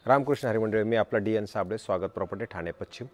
रामकृष्ण हरी मंडळी, मी आपला D N Sable, स्वागत प्रॉपर्टी ठाणे पश्चिम।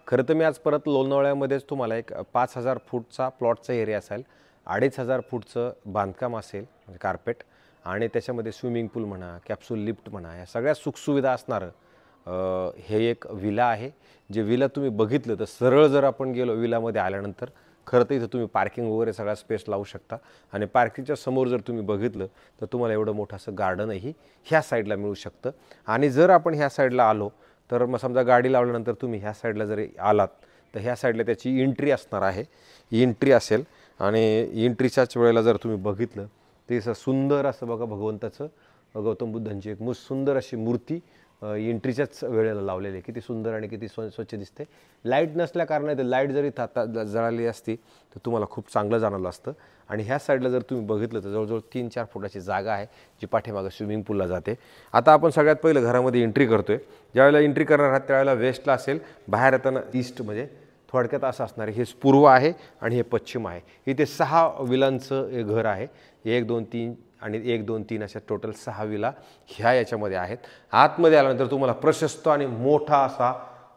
खरं तर मी आज परत लोणावळ्यामध्येच तुम्हाला एक 5000 फूटचा प्लॉटचा एरिया असेल, 2500 फूटचं बांधकाम असेल म्हणजे कार्पेट, आणि त्याच्यामध्ये स्विमिंग पूल म्हणा, कॅप्सूल लिफ्ट म्हणा, या सगळ्या सुखसुविधा असणारं हे एक विला आहे। जे विला तुम्ही बघितलं तर सरळ जर आपण गेलो विलामध्ये आल्यानंतर खरं तर इथं तुम्ही पार्किंग वगैरे सगळा स्पेस लावू शकता, आणि पार्किंगच्या समोर जर तुम्ही बघितलं तर तुम्हाला एवढं मोठं असं गार्डनही ह्या साईडला मिळू शकतं। आणि जर आपण ह्या साईडला आलो तर मग समजा गाडी लावल्यानंतर तुम्ही ह्या साईडला जरी आलात तर ह्या साईडला त्याची एंट्री असणार आहे, एंट्री असेल। आणि एंट्रीच्याच वेळेला जर तुम्ही बघितलं ते असं सुंदर असं बघा, भगवंताचं गौतम बुद्धांची एक सुंदर अशी मूर्ती एंट्रीच्याच वेळेला लावलेली आहे। किती सुंदर आणि किती स्वच्छ दिसते। लाईट नसल्या कारणाने लाईट जरी जळाली असती तर तुम्हाला खूप चांगलं जाणवलं असतं। आणि ह्या साईडला जर तुम्ही बघितलं तर जवळजवळ 3-4 फुटाची जागा आहे जी पाठीमागं स्विमिंग पूलला जाते। आता आपण सगळ्यात पहिलं घरामध्ये एंट्री करतोय। ज्यावेळेला एंट्री करणार आहात त्यावेळेला वेस्टला असेल, बाहेर येताना ईस्ट, म्हणजे थोडक्यात असं असणार आहे, हे पूर्व आहे आणि हे पश्चिम आहे। इथे 6 विलांचं हे घर आहे, 1 2 3 आणि 1 2 3 अशा टोटल 6 विला ह्या याच्यामध्ये आहेत। आतमध्ये आल्यानंतर तुम्हाला प्रशस्त आणि मोठा असा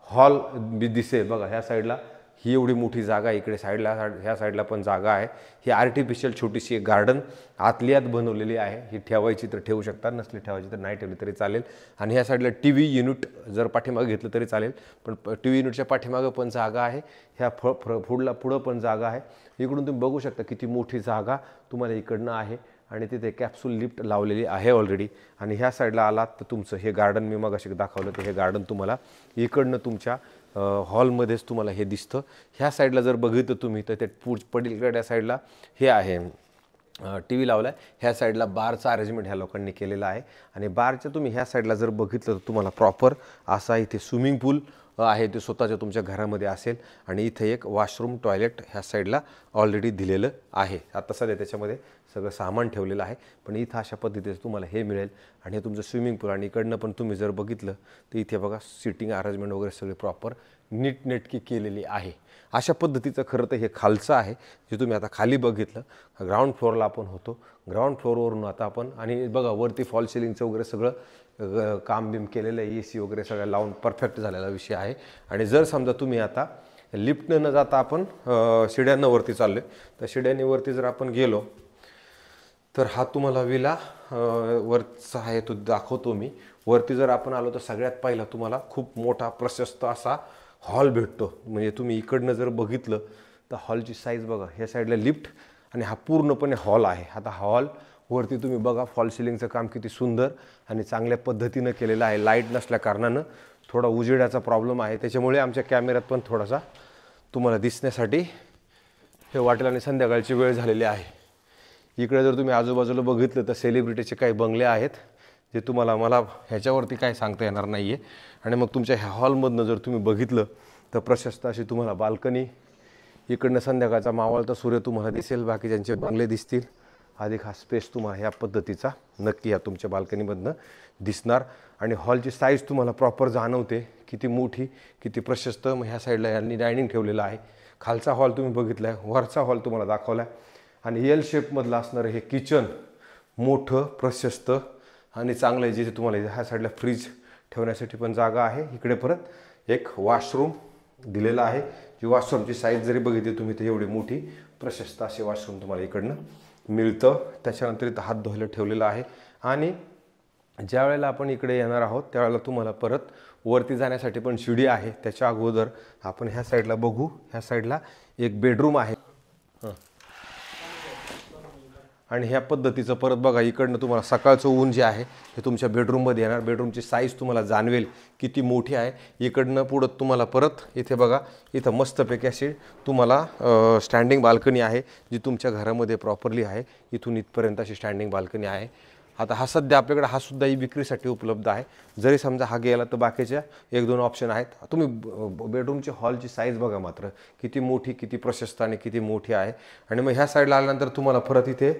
हॉल दिसेल बघा। ह्या साईडला ही एवढी मोठी जागा आहे, इकडे साईडला ह्या साईडला पण जागा आहे। ही आर्टिफिशियल छोटीशी एक गार्डन आतली आत बनवलेली आहे। ही ठेवायची तर ठेवू शकता, नसली ठेवायची तर नाही ठेवली तरी चालेल। आणि ह्या साईडला टी व्ही युनिट जर पाठीमागं घेतलं तरी चालेल, पण टी व्ही युनिटच्या पाठीमागं पण जागा आहे। ह्या पुढं पण जागा आहे। इकडून तुम्ही बघू शकता किती मोठी जागा तुम्हाला इकडनं आहे, आणि तिथे कॅप्सूल लिफ्ट लावलेली आहे ऑलरेडी। आणि ह्या साईडला आलात तर तुमचं हे गार्डन मी मगाशी दाखवलं तर हे गार्डन तुम्हाला इकडनं तुमच्या हॉलमध्येच तुम्हाला हे दिसतं। ह्या साईडला जर बघितलं तुम्ही तर ते पलीकडच्या साईडला हे आहे टी व्ही लावला आहे। ह्या साईडला बारचा अरेंजमेंट ह्या लोकांनी केलेला आहे। आणि बारच्या तुम्ही ह्या साईडला जर बघितलं तर तुम्हाला प्रॉपर असा इथे स्विमिंग पूल आहे, ते स्वतःच्या तुमच्या घरामध्ये असेल। आणि इथे एक वॉशरूम टॉयलेट ह्या साईडला ऑलरेडी दिलेलं आहे। आता सध्या त्याच्यामध्ये सगळं सामान ठेवलेलं आहे, पण इथं अशा पद्धतीचं तुम्हाला हे मिळेल। आणि हे तुमचं स्विमिंग पूल, आणि इकडनं पण तुम्ही जर बघितलं तर इथे बघा सिटिंग अरेंजमेंट वगैरे सगळे प्रॉपर नीटनेटकी केलेली आहे। अशा पद्धतीचं खरं तर हे खालचं आहे जे तुम्ही आता खाली बघितलं। ग्राउंड फ्लोअरला आपण होतो, ग्राउंड फ्लोअरवरून आता आपण, आणि बघा वरती फॉल सिलिंगचं वगैरे सगळं काम बिम केलेलं आहे, AC वगैरे सगळं लावून परफेक्ट झालेला विषय आहे। आणि जर समजा तुम्ही आता लिफ्टनं न जाता आपण शिड्यांना वरती चाललो आहे तर शिड्यांनी वरती जर आपण गेलो तर हा तुम्हाला विला वरचा आहे तो दाखवतो मी। वरती जर आपण आलो तर सगळ्यात पहिला तुम्हाला खूप मोठा प्रशस्त असा हॉल भेटतो। म्हणजे तुम्ही इकडनं जर बघितलं तर हॉलची साईज बघा, ह्या साईडला लिफ्ट आणि हा पूर्णपणे हॉल आहे। आता हॉल वरती तुम्ही बघा फॉल सिलिंगचं काम किती सुंदर आणि चांगल्या पद्धतीनं केलेलं आहे। लाईट नसल्या कारणानं थोडा उजेडाचा प्रॉब्लेम आहे, त्याच्यामुळे आमच्या कॅमेऱ्यात पण थोडासा तुम्हाला दिसण्यासाठी हे वाटेल। आणि संध्याकाळची वेळ झालेली आहे। इकडे जर तुम्ही आजूबाजूला बघितलं तर सेलिब्रिटीचे काही बंगले आहेत जे तुम्हाला मला ह्याच्यावरती काय सांगता येणार नाही आहे। आणि मग तुमच्या ह्या हॉलमधनं जर तुम्ही बघितलं तर प्रशस्त अशी तुम्हाला बाल्कनी, इकडनं संध्याकाळचा मावळता सूर्य तुम्हाला दिसेल, बाकीच्यांचे बंगले दिसतील, अधिक हा स्पेस तुम्हाला ह्या पद्धतीचा नक्की ह्या तुमच्या बाल्कनीमधनं दिसणार। आणि हॉलची साईज तुम्हाला प्रॉपर जाणवते, किती मोठी किती प्रशस्त। मग ह्या साईडला यांनी डायनिंग ठेवलेलं आहे। खालचा हॉल तुम्ही बघितला आहे, वरचा हॉल तुम्हाला दाखवला आहे। आणि एल शेपमधलं असणारं हे किचन मोठं प्रशस्त आणि चांगलं आहे, जिथे तुम्हाला ह्या साईडला फ्रीज ठेवण्यासाठी पण जागा आहे। इकडे परत एक वॉशरूम दिलेला आहे, जी वॉशरूमची साईज जरी बघितली तुम्ही तर एवढी मोठी प्रशस्त असे वॉशरूम तुम्हाला इकडनं मिळतं। त्याच्यानंतर इथं हात धुवायला ठेवलेलं आहे। आणि ज्या वेळेला आपण इकडे येणार आहोत त्यावेळेला तुम्हाला परत वरती जाण्यासाठी पण शिडी आहे। त्याच्या अगोदर आपण ह्या साईडला बघू, ह्या साईडला एक बेडरूम आहे। आणि ह्या पद्धतीचं परत बघा, इकडनं तुम्हाला सकाळचं ऊन जे आहे हे तुमच्या बेडरूममध्ये येणार। बेडरूमची साईज तुम्हाला जाणवेल किती मोठी आहे। इकडनं पुढं तुम्हाला परत इथे बघा, इथं मस्तपैकी अशी तुम्हाला स्टँडिंग बाल्कनी आहे जी तुमच्या घरामध्ये प्रॉपरली आहे। इथून इथपर्यंत अशी स्टँडिंग बाल्कनी आहे। आता हा सध्या आपल्याकडे हा सुद्धाही विक्रीसाठी उपलब्ध आहे। जरी समजा हा गेला तर बाकीच्या 1-2 ऑप्शन आहेत। तुम्ही बेडरूमची हॉलची साईज बघा मात्र किती मोठी, किती प्रशस्त आणि किती मोठी आहे। आणि मग ह्या साईडला आल्यानंतर तुम्हाला परत इथे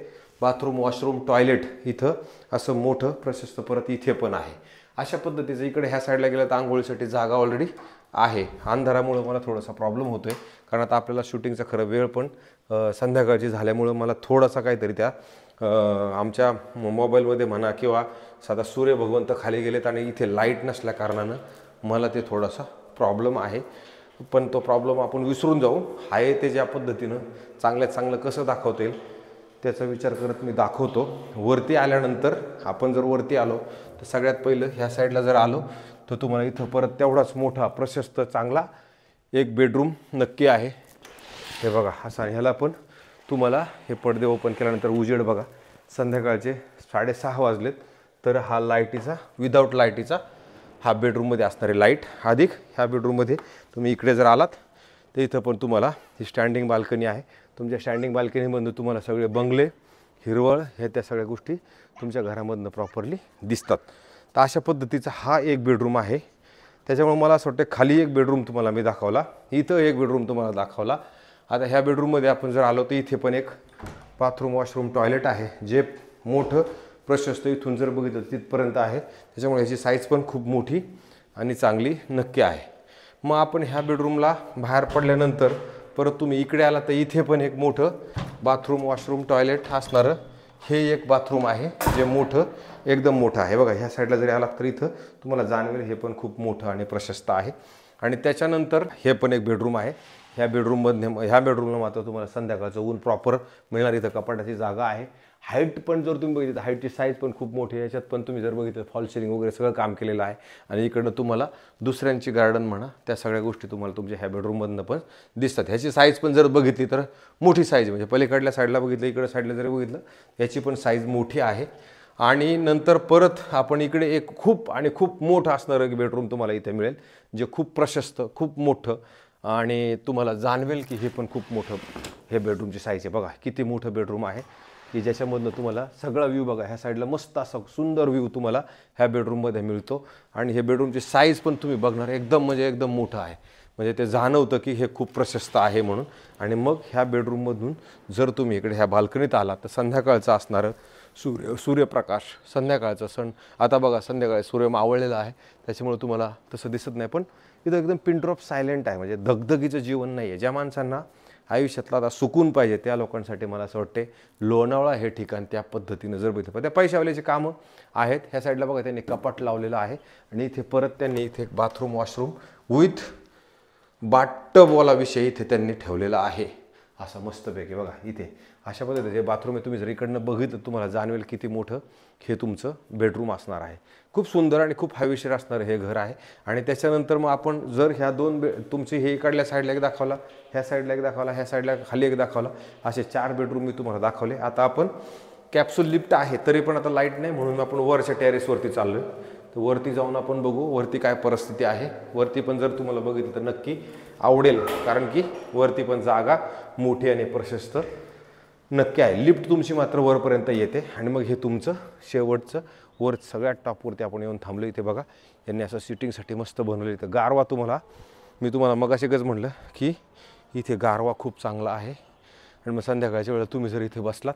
बाथरूम, वॉशरूम, टॉयलेट इथं असं मोठं प्रशस्त परत इथे पण आहे। अशा पद्धतीचं इकडे ह्या साईडला गेलं तर आंघोळीसाठी जागा ऑलरेडी आहे। अंधारामुळे मला थोडासा प्रॉब्लेम होतोय, कारण आता आपल्याला शूटिंगचा खरं वेळ पण संध्याकाळची झाल्यामुळं मला थोडासा काहीतरी त्या आमच्या मोबाईलमध्ये म्हणा किंवा साधा सूर्य भगवंत खाली गेलेत आणि इथे लाईट नसल्या कारणानं मला ते थोडासा प्रॉब्लेम आहे, पण तो प्रॉब्लेम आपण विसरून जाऊ. आहे ते ज्या पद्धतीनं चांगल्यात चांगलं कसं दाखवता येईल त्याचा विचार करत मी दाखवतो. वरती आल्यानंतर आपण जर वरती आलो तर सगळ्यात पहिलं ह्या साईडला जर आलो तर तुम्हाला इथं परत तेवढाच मोठा प्रशस्त चांगला एक बेडरूम नक्की आहे. हे बघा असा, ह्याला पण तुम्हाला हे पडदे ओपन केल्यानंतर उजेड बघा, संध्याकाळचे 6:30 वाजलेत तर हा लाईटीचा विदाऊट लाईटीचा हा बेडरूममध्ये असणारी लाईट अधिक ह्या बेडरूममध्ये तुम्ही इकडे जर आलात तर इथं पण तुम्हाला ही स्टँडिंग बाल्कनी आहे. तुमच्या स्टँडिंग बाल्कनीमधून तुम्हाला सगळे बंगले हिरवळ हे त्या सगळ्या गोष्टी तुमच्या घरामधनं प्रॉपरली दिसतात. तर अशा पद्धतीचा हा एक बेडरूम आहे. त्याच्यामुळे मला असं वाटतं खाली एक बेडरूम तुम्हाला मी दाखवला, इथं एक बेडरूम तुम्हाला दाखवला. आता ह्या बेडरूममध्ये आपण जर आलो तर इथे पण एक बाथरूम वॉशरूम टॉयलेट आहे जे मोठं प्रशस्त इथून जर बघितलं तिथपर्यंत आहे. त्याच्यामुळे ह्याची साईज पण खूप मोठी आणि चांगली नक्की आहे. मग आपण ह्या बेडरूमला बाहेर पडल्यानंतर परत तुम्ही इकडे आला तर इथे पण एक मोठं बाथरूम वॉशरूम टॉयलेट असणारं हे एक बाथरूम आहे जे मोठं एकदम मोठं आहे. बघा ह्या साईडला जरी आलात तर इथं तुम्हाला जाणवेल हे पण खूप मोठं आणि प्रशस्त आहे. आणि त्याच्यानंतर हे पण एक बेडरूम आहे. ह्या बेडरूमला मात्र तुम्हाला संध्याकाळचं ऊन प्रॉपर मिळणार. इथं कपाटाची जागा आहे. हाईट पण जर तुम्ही बघितलं हाईटची साईज पण खूप मोठी आहे. याच्यात पण तुम्ही जर बघितलं फॉल सिलिंग वगैरे सगळं काम केलेलं आहे. आणि इकडनं तुम्हाला दुसऱ्यांची गार्डन म्हणा त्या सगळ्या गोष्टी तुम्हाला तुमच्या ह्या बेडरूममधनं पण दिसतात. ह्याची साईज पण जर बघितली तर मोठी साईज, म्हणजे पलीकडल्या साईडला बघितलं इकडं साईडला जरी बघितलं याची पण साईज मोठी आहे. आणि नंतर परत आपण इकडे एक खूप मोठं असणारं एक बेडरूम तुम्हाला इथे मिळेल जे खूप प्रशस्त खूप मोठं आणि तुम्हाला जाणवेल की हे पण खूप मोठं हे बेडरूमची साईज आहे. बघा किती मोठं बेडरूम आहे की ज्याच्यामधनं तुम्हाला सगळा व्ह्यू बघा ह्या साईडला मस्त असा सुंदर व्ह्यू तुम्हाला ह्या बेडरूममध्ये मिळतो. आणि हे बेडरूमची साईज पण तुम्ही बघणार एकदम मोठं आहे, म्हणजे ते जाणवतं की हे खूप प्रशस्त आहे म्हणून. आणि मग ह्या बेडरूममधून जर तुम्ही इकडे ह्या बाल्कनीत आलात तर संध्याकाळचं असणारं सूर्यप्रकाश संध्याकाळचा सण, आता बघा संध्याकाळी सूर्य मावळलेला आहे त्याच्यामुळे तुम्हाला तसं दिसत नाही, पण इथं एकदम पिन ड्रॉप सायलेंट आहे, म्हणजे दगदगीचं जीवन नाही आहे. ज्या माणसांना आयुष्यातला आता सुकून पाहिजे त्या लोकांसाठी मला असं वाटते लोणावळा हे ठिकाण त्या पद्धतीनं जर बघितलं. पण त्या पैशावाल्याची कामं आहेत. ह्या साईडला बघा त्यांनी कपाट लावलेलं आहे आणि इथे परत त्यांनी इथे एक बाथरूम वॉशरूम विथ बाथटबवाला विषय इथे त्यांनी ठेवलेला आहे असं मस्तपैकी. बघा इथे अशा पद्धतीचे बाथरूम आहे. तुम्ही जर इकडनं बघितलं तुम्हाला जाणवेल किती मोठं हे तुमचं बेडरूम असणार आहे. खूप सुंदर आणि खूप हवेशीर असणारं हे घर आहे. आणि त्याच्यानंतर मग आपण जर ह्या तुमची हे इकडल्या साईडला एक दाखवला, ह्या साईडला एक दाखवला, ह्या साईडला खाली एक दाखवला, असे 4 बेडरूम मी तुम्हाला दाखवले. आता आपण कॅप्सूल लिफ्ट आहे तरी पण आता लाईट नाही म्हणून आपण वरच्या टेरेसवरती चाललो आहे. तर वरती जाऊन आपण बघू वरती काय परिस्थिती आहे. वरती पण जर तुम्हाला बघितलं तर नक्की आवडेल, कारण की वरती पण जागा मोठी आणि प्रशस्त नक्की आहे. लिफ्ट तुमची मात्र वरपर्यंत येते. आणि मग हे तुमचं शेवटचं वर सगळ्यात टॉपवरती आपण येऊन थांबलो. इथे बघा यांनी असं सिटिंगसाठी मस्त बनवलं. इथं गारवा मी तुम्हाला मगाशीच म्हटलं की इथे गारवा खूप चांगला आहे. आणि मग संध्याकाळच्या वेळेला तुम्ही जर इथे बसलात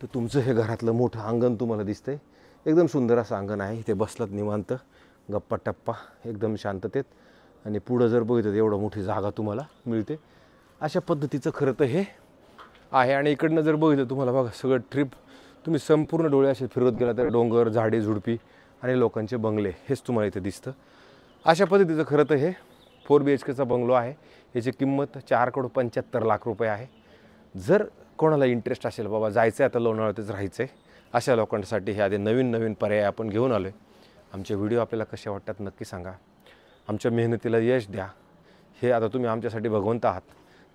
तर तुमचं हे घरातलं मोठं अंगण तुम्हाला दिसतंय. एकदम सुंदर असं अंगण आहे. इथे बसलात निवांत गप्पा टप्पा एकदम शांततेत आणि पुढं जर बघितलं एवढं मोठी जागा तुम्हाला मिळते. अशा पद्धतीचं खरं तर हे आहे. आणि इकडनं जर बघितलं तुम्हाला बघा सगळं ट्रिप तुम्ही संपूर्ण डोळे असे फिरवत गेला तर डोंगर झाडे झुडपी आणि लोकांचे बंगले हेच तुम्हाला इथे दिसतं. अशा पद्धतीचं खरं तर हे 4 BHKचा बंगलो आहे. याची किंमत 4,75 लाख रुपये आहे. जर कोणाला इंटरेस्ट असेल बाबा जायचं आहे आता लोणावळ्यातच राहायचं आहे अशा लोकांसाठी हे आधी नवीन पर्याय आपण घेऊन आलो आहे. आमचे व्हिडिओ आपल्याला कसे वाटतात नक्की सांगा. आमच्या मेहनतीला यश द्या. हे आता तुम्ही आमच्यासाठी भगवंत आहात.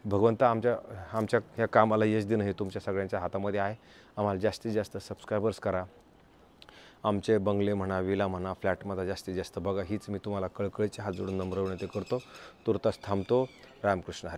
भगवंत आमच्या ह्या कामाला यश देणं हे तुमच्या सगळ्यांच्या हातामध्ये आहे. आम्हाला जास्तीत जास्त सबस्क्रायबर्स करा. आमचे बंगले म्हणा विला म्हणा फ्लॅटमध्ये जास्तीत जास्त बघा. हीच मी तुम्हाला कळकळीचे हात जोडून नम्र विनंती करतो. तुर्तास थांबतो. रामकृष्ण हरी.